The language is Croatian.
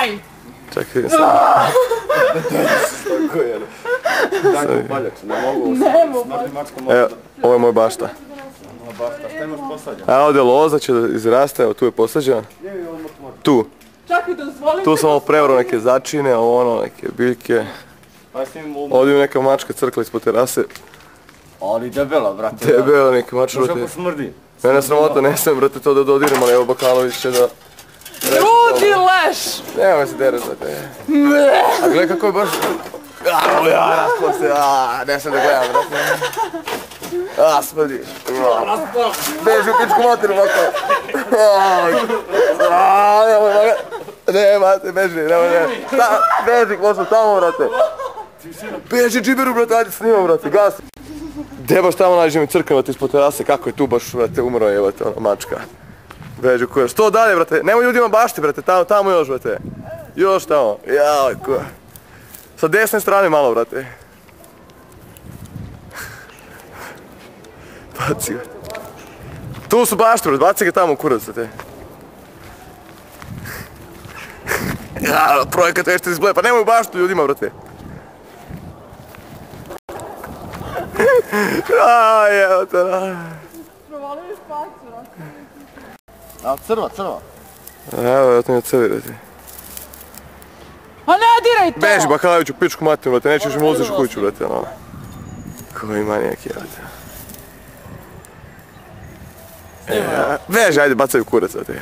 Aj! Čekaj, vidim sam. Tako je. Daj tu paljaču, ne mogu. Smrdi mačka može. Evo, ovo je moj bašta. Bašta, šta imaš posađeno? Evo ovdje loza će da izraste, evo tu je posađena. Tu. Čekaj, dozvolim. Tu sam ovo prevro neke začine, ovo ono, neke biljke. Ovdje je neka mačka crkla ispod terase. Ali debela, brate. Debela neka mačka, brate. brate. Kako smrdi. Mene sramota, ne sam, brate, to da dodirem, ali evo Bakalović će da... Ljudi leš! Nemoj se derati, brate. A gledaj kako je baš... Ja, raspao se, ne sam da gledam, brate. Smrdi. Beži u pičku materu, Bakalo. Ne, brate, beži, nemoj, ne. Beži, ko sam tamo, brate. Beži, džiberu, brate, ajde snimam, brate, gasi. Gdje baš tamo nađe mi crknevati ispod terase, kako je tu baš, brate, umro je, brate, ono, mačka. Beži, kujaš, što dalje, brate, nemoj ljudima bašti, brate, tamo još, brate. Još tamo, jao, kuja. Sa desne strane malo, brate. Baci ga. Tu su bašti, brate, baci ga tamo u kurac, brate. Ja, projekat već te izgleda, pa nemoj baštu ljudima, brate. Evo te na... Provalili špacu, rako. A crva. Evo te mi oceli, brate. A ne diraj to! Beži Bakalović u pičku materu, brate, nećeš mi uloziš u kuću, brate, ono. Koji manijak je, brate. Beži, ajde, bacaj u kurac, brate.